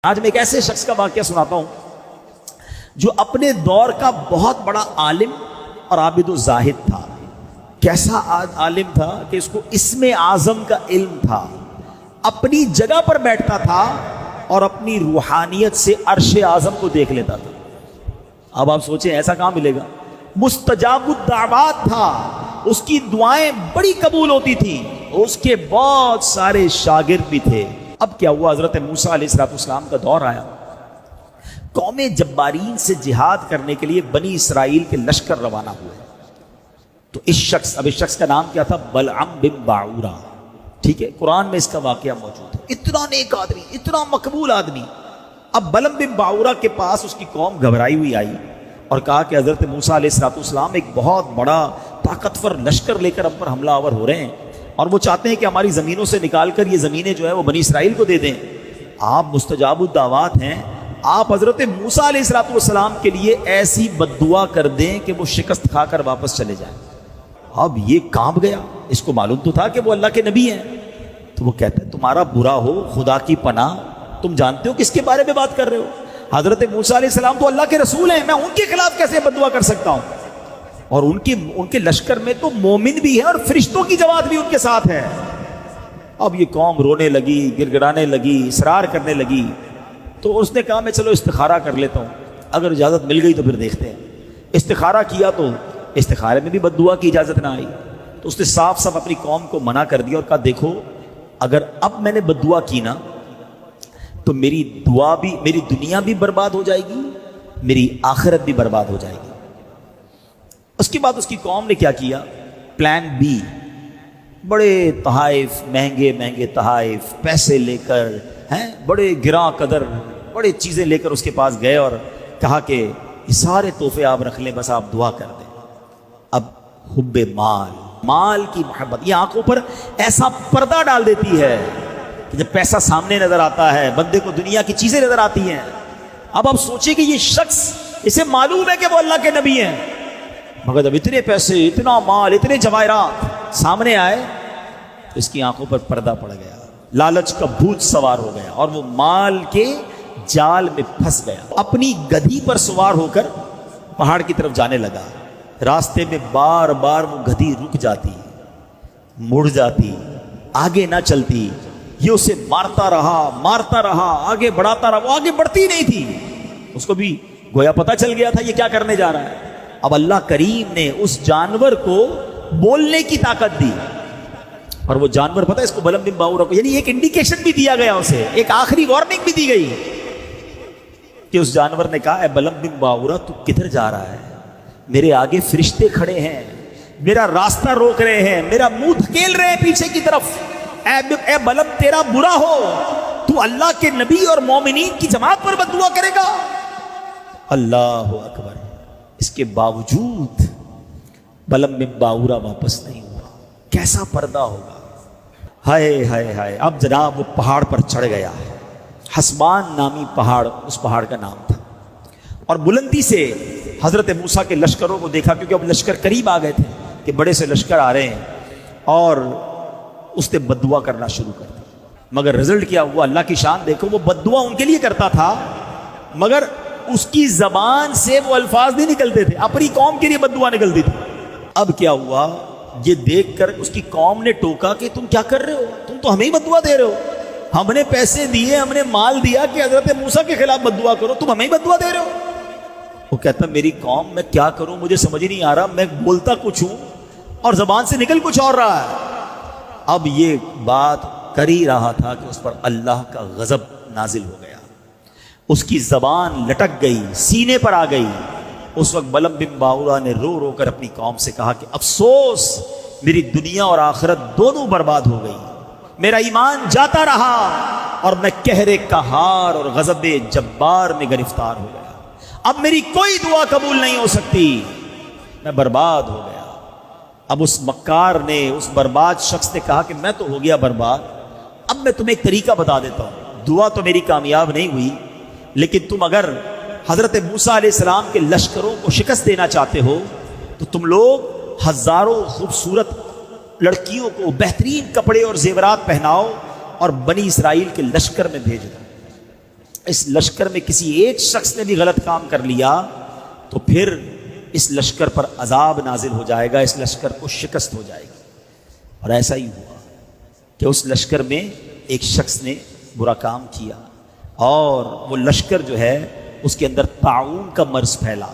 آج میں ایک ایسے شخص کا واقعہ سناتا ہوں جو اپنے دور کا بہت بڑا عالم اور عابد و زاہد تھا۔ کیسا عالم تھا کہ اس کو اسم اعظم کا علم تھا، اپنی جگہ پر بیٹھتا تھا اور اپنی روحانیت سے عرش اعظم کو دیکھ لیتا تھا۔ اب آپ سوچیں ایسا کہاں ملے گا؟ مستجاب الدعوات تھا، اس کی دعائیں بڑی قبول ہوتی تھیں، اس کے بہت سارے شاگرد بھی تھے۔ اب کیا ہوا؟ حضرت موسیٰ علیہ السلام کا دور آیا، قوم جبارین سے جہاد کرنے کے لیے بنی اسرائیل کے لشکر روانہ ہوئے۔ تو اس شخص کا نام کیا تھا؟ بلعم بن باعورہ۔ ٹھیک ہے، قرآن میں اس کا واقعہ موجود ہے۔ اتنا نیک آدمی، اتنا مقبول آدمی۔ اب بلعم بن باعورہ کے پاس اس کی قوم گھبرائی ہوئی آئی اور کہا کہ حضرت موسیٰ علیہ السلام ایک بہت بڑا طاقتور لشکر لے کر ہم پر حملہ آور ہو رہے ہیں اور وہ چاہتے ہیں کہ ہماری زمینوں سے نکال کر یہ زمینیں جو ہے وہ بنی اسرائیل کو دے دیں۔ آپ مستجاب الدعوات ہیں، آپ حضرت موسیٰ علیہ السلام کے لیے ایسی بد دعا کر دیں کہ وہ شکست کھا کر واپس چلے جائیں۔ اب یہ کانپ گیا، اس کو معلوم تو تھا کہ وہ اللہ کے نبی ہیں۔ تو وہ کہتے ہیں تمہارا برا ہو خدا کی پناہ، تم جانتے ہو کس کے بارے میں بات کر رہے ہو؟ حضرت موسیٰ علیہ السلام تو اللہ کے رسول ہیں، میں ان کے خلاف کیسے بد دعا کر سکتا ہوں؟ اور ان کے لشکر میں تو مومن بھی ہے اور فرشتوں کی جماعت بھی ان کے ساتھ ہے۔ اب یہ قوم رونے لگی، گر گڑانے لگی، اصرار کرنے لگی۔ تو اس نے کہا میں چلو استخارہ کر لیتا ہوں، اگر اجازت مل گئی تو پھر دیکھتے ہیں۔ استخارہ کیا تو استخارے میں بھی بد دعا کی اجازت نہ آئی، تو اس نے صاف صاف اپنی قوم کو منع کر دیا اور کہا دیکھو اگر اب میں نے بد دعا کی نا تو میری دنیا بھی برباد ہو جائے گی، میری آخرت بھی برباد ہو جائے گی۔ اس کے بعد اس کی قوم نے کیا کیا؟ پلان بی، بڑے تحائف، مہنگے مہنگے تحائف، پیسے لے کر بڑے گراں قدر بڑے چیزیں لے کر اس کے پاس گئے اور کہا کہ یہ سارے تحفے آپ رکھ لیں، بس آپ دعا کر دیں۔ اب حب مال کی محبت یہ آنکھوں پر ایسا پردہ ڈال دیتی ہے کہ جب پیسہ سامنے نظر آتا ہے بندے کو دنیا کی چیزیں نظر آتی ہیں۔ اب آپ سوچیں کہ یہ شخص، اسے معلوم ہے کہ وہ اللہ کے نبی ہیں، مگر جب اتنے پیسے، اتنا مال، اتنے جواہرات سامنے آئے تو اس کی آنکھوں پر پردہ پڑ گیا، لالچ کا بھوت سوار ہو گیا اور وہ مال کے جال میں پھنس گیا۔ اپنی گدھی پر سوار ہو کر پہاڑ کی طرف جانے لگا۔ راستے میں بار بار وہ گدھی رک جاتی، مڑ جاتی، آگے نہ چلتی۔ یہ اسے مارتا رہا، آگے بڑھاتا رہا، وہ آگے بڑھتی نہیں تھی۔ اس کو بھی گویا پتہ چل گیا تھا یہ کیا کرنے جا رہا ہے۔ اب اللہ کریم نے اس جانور کو بولنے کی طاقت دی، اور وہ جانور پتہ ہے اس کو بلعم بن باعورہ کو، یعنی ایک انڈیکیشن بھی دیا گیا اسے، ایک آخری وارننگ بھی دی گئی کہ اس جانور نے کہا اے بلعم بن باعورہ تو کدھر جا رہا ہے؟ میرے آگے فرشتے کھڑے ہیں، میرا راستہ روک رہے ہیں، میرا منہ دھکیل رہے ہیں پیچھے کی طرف۔ اے بلعم تیرا برا ہو، تو اللہ کے نبی اور مومنین کی جماعت پر بد دعا کرے گا؟ اللہ اکبر۔ اس کے باوجود بلعم بن باعورہ واپس نہیں ہوا۔ کیسا پردہ ہوگا! ہائے ہائے ہائے! اب جناب وہ پہاڑ پر چڑھ گیا، حسبان نامی پہاڑ اس پہاڑ کا نام تھا، اور بلندی سے حضرت موسیٰ کے لشکروں کو دیکھا، کیونکہ اب لشکر قریب آ گئے تھے کہ بڑے سے لشکر آ رہے ہیں، اور اس نے بد دعا کرنا شروع کر دی۔ مگر رزلٹ کیا ہوا؟ اللہ کی شان دیکھو، وہ بد دعا ان کے لیے کرتا تھا مگر اس کی زبان سے وہ الفاظ نہیں نکلتے تھے، اپنی قوم کے لیے بد دعا نکلتی تھی۔ اب کیا ہوا؟ یہ دیکھ کر اس کی قوم نے ٹوکا کہ تم کیا کر رہے ہو؟ تم تو ہمیں ہی بد دعا دے رہے ہو، ہم نے پیسے دیے، ہم نے مال دیا کہ حضرت موسیٰ کے خلاف بد دعا کرو، تم ہمیں ہی بد دعا دے رہے ہو۔ وہ کہتا میری قوم میں کیا کروں، مجھے سمجھ نہیں آ رہا، میں بولتا کچھ ہوں اور زبان سے نکل کچھ اور رہا ہے۔ اب یہ بات کر ہی رہا تھا کہ اس پر اللہ کا غضب نازل ہو گیا، اس کی زبان لٹک گئی، سینے پر آ گئی۔ اس وقت بلعم بن باعورہ نے رو رو کر اپنی قوم سے کہا کہ افسوس، میری دنیا اور آخرت دونوں برباد ہو گئی، میرا ایمان جاتا رہا اور میں قہر قہار اور غضب جبار میں گرفتار ہو گیا۔ اب میری کوئی دعا قبول نہیں ہو سکتی، میں برباد ہو گیا۔ اب اس مکار نے، اس برباد شخص نے کہا کہ میں تو ہو گیا برباد، اب میں تمہیں ایک طریقہ بتا دیتا ہوں، دعا تو میری کامیاب نہیں ہوئی، لیکن تم اگر حضرت موسیٰ علیہ السلام کے لشکروں کو شکست دینا چاہتے ہو تو تم لوگ ہزاروں خوبصورت لڑکیوں کو بہترین کپڑے اور زیورات پہناؤ اور بنی اسرائیل کے لشکر میں بھیج دو۔ اس لشکر میں کسی ایک شخص نے بھی غلط کام کر لیا تو پھر اس لشکر پر عذاب نازل ہو جائے گا، اس لشکر کو شکست ہو جائے گی۔ اور ایسا ہی ہوا کہ اس لشکر میں ایک شخص نے برا کام کیا اور وہ لشکر جو ہے اس کے اندر طاعون کا مرض پھیلا،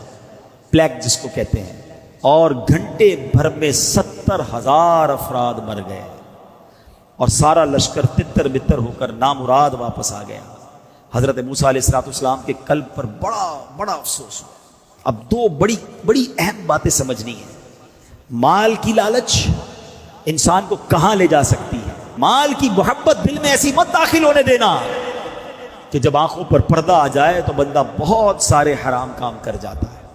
پلیگ جس کو کہتے ہیں، اور گھنٹے بھر میں 70,000 افراد مر گئے اور سارا لشکر تتر بتر ہو کر نامراد واپس آ گیا۔ حضرت موسیٰ علیہ السلام کے قلب پر بڑا افسوس ہوا۔ اب دو بڑی اہم باتیں سمجھنی ہیں۔ مال کی لالچ انسان کو کہاں لے جا سکتی ہے؟ مال کی محبت دل میں ایسی مت داخل ہونے دینا کہ جب آنکھوں پر پردہ آ جائے تو بندہ بہت سارے حرام کام کر جاتا ہے۔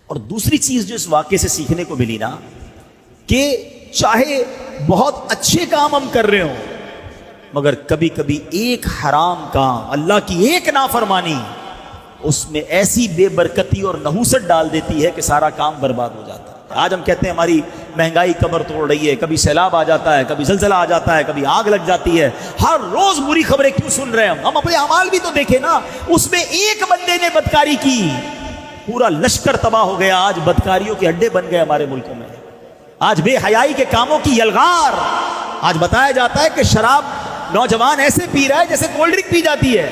اور دوسری چیز جو اس واقعے سے سیکھنے کو ملی نا، کہ چاہے بہت اچھے کام ہم کر رہے ہوں مگر کبھی کبھی ایک حرام کام، اللہ کی ایک نافرمانی، اس میں ایسی بے برکتی اور نحوست ڈال دیتی ہے کہ سارا کام برباد ہو جاتا ہے۔ آج ہم کہتے ہیں ہماری مہنگائی کمر توڑ رہی ہے، کبھی سیلاب آ جاتا ہے، کبھی زلزلہ آ جاتا ہے، کبھی آگ لگ جاتی ہے، ہر روز بری خبریں کیوں سن رہے ہیں ہم اپنے اعمال بھی تو دیکھیں نا۔ اس میں ایک بندے نے بدکاری کی، پورا لشکر تباہ ہو گیا۔ آج بدکاریوں کے اڈے بن گئے ہمارے ملکوں میں، آج بے حیائی کے کاموں کی یلغار۔ آج بتایا جاتا ہے کہ شراب نوجوان ایسے پی رہا ہے جیسے کولڈ ڈرنک پی جاتی ہے،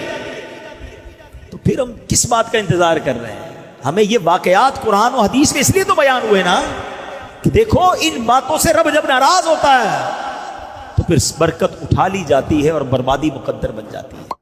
تو پھر ہم کس بات کا انتظار کر رہے ہیں؟ ہمیں یہ واقعات قرآن و حدیث میں اس لیے تو بیان ہوئے نا کہ دیکھو ان باتوں سے رب جب ناراض ہوتا ہے تو پھر برکت اٹھا لی جاتی ہے اور بربادی مقدر بن جاتی ہے۔